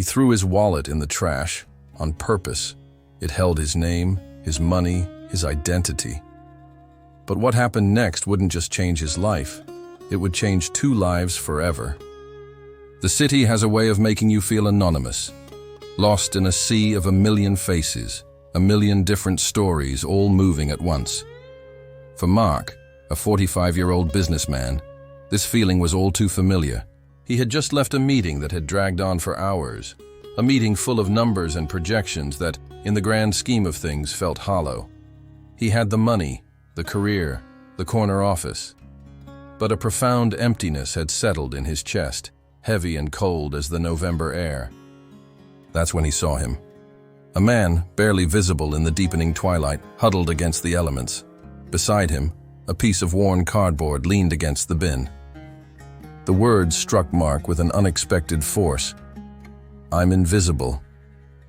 He threw his wallet in the trash, on purpose. It held his name, his money, his identity. But what happened next wouldn't just change his life. It would change 2 lives forever. The city has a way of making you feel anonymous, lost in a sea of a million faces, a million different stories, all moving at once. For Mark, a 45-year-old businessman, this feeling was all too familiar. He had just left a meeting that had dragged on for hours, a meeting full of numbers and projections that, in the grand scheme of things, felt hollow. He had the money, the career, the corner office. But a profound emptiness had settled in his chest, heavy and cold as the November air. That's when he saw him. A man, barely visible in the deepening twilight, huddled against the elements. Beside him, a piece of worn cardboard leaned against the bin. The words struck Mark with an unexpected force. "I'm invisible."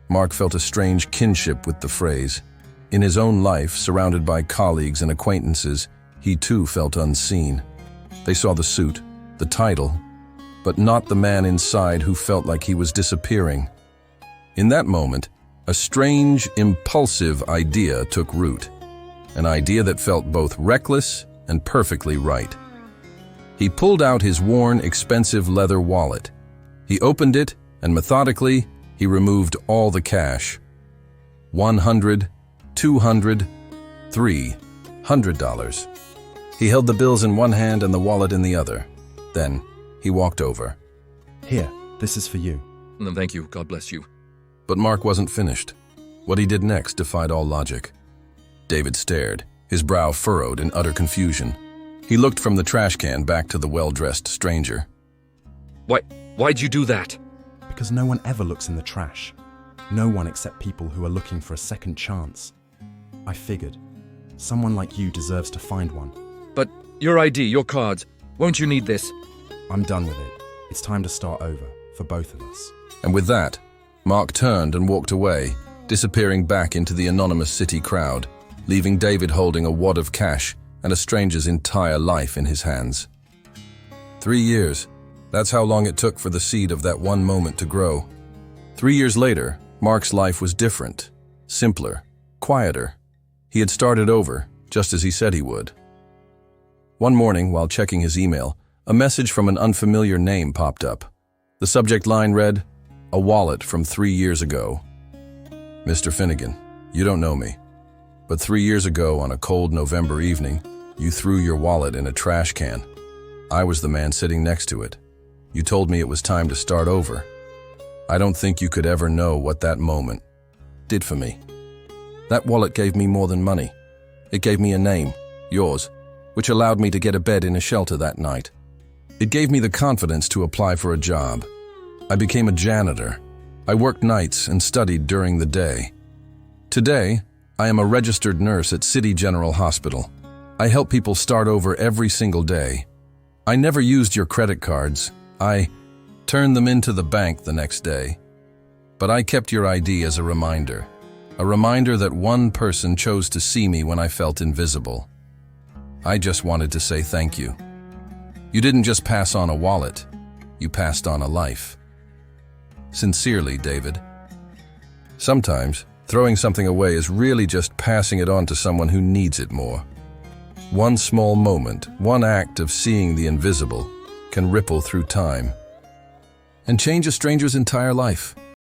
Mark felt a strange kinship with the phrase. In his own life, surrounded by colleagues and acquaintances, he too felt unseen. They saw the suit, the title, but not the man inside who felt like he was disappearing. In that moment, a strange, impulsive idea took root, an idea that felt both reckless and perfectly right. He pulled out his worn, expensive leather wallet. He opened it, and methodically, he removed all the cash. $100, $200, $300. He held the bills in one hand and the wallet in the other. Then, he walked over. "Here, this is for you." No, thank you. God bless you. But Mark wasn't finished. What he did next defied all logic. David stared, his brow furrowed in utter confusion. He looked from the trash can back to the well-dressed stranger. Why'd you do that? Because no one ever looks in the trash. No one except people who are looking for a second chance. I figured, someone like you deserves to find one. But your ID, your cards, won't you need this? I'm done with it. It's time to start over, for both of us. And with that, Mark turned and walked away, disappearing back into the anonymous city crowd, leaving David holding a wad of cash and a stranger's entire life in his hands. 3 years. That's how long it took for the seed of that one moment to grow. 3 years later, Mark's life was different, simpler, quieter. He had started over, just as he said he would. One morning, while checking his email, a message from an unfamiliar name popped up. The subject line read, "A wallet from 3 years ago." "Mr. Finnegan, you don't know me, but 3 years ago on a cold November evening, you threw your wallet in a trash can. I was the man sitting next to it. You told me it was time to start over. I don't think you could ever know what that moment did for me. That wallet gave me more than money. It gave me a name, yours, which allowed me to get a bed in a shelter that night. It gave me the confidence to apply for a job. I became a janitor. I worked nights and studied during the day. Today, I am a registered nurse at City General Hospital. I help people start over every single day. I never used your credit cards. I turned them into the bank the next day. But I kept your ID as a reminder that one person chose to see me when I felt invisible. I just wanted to say thank you. You didn't just pass on a wallet, you passed on a life. Sincerely, David." Sometimes, throwing something away is really just passing it on to someone who needs it more. One small moment, one act of seeing the invisible, can ripple through time and change a stranger's entire life.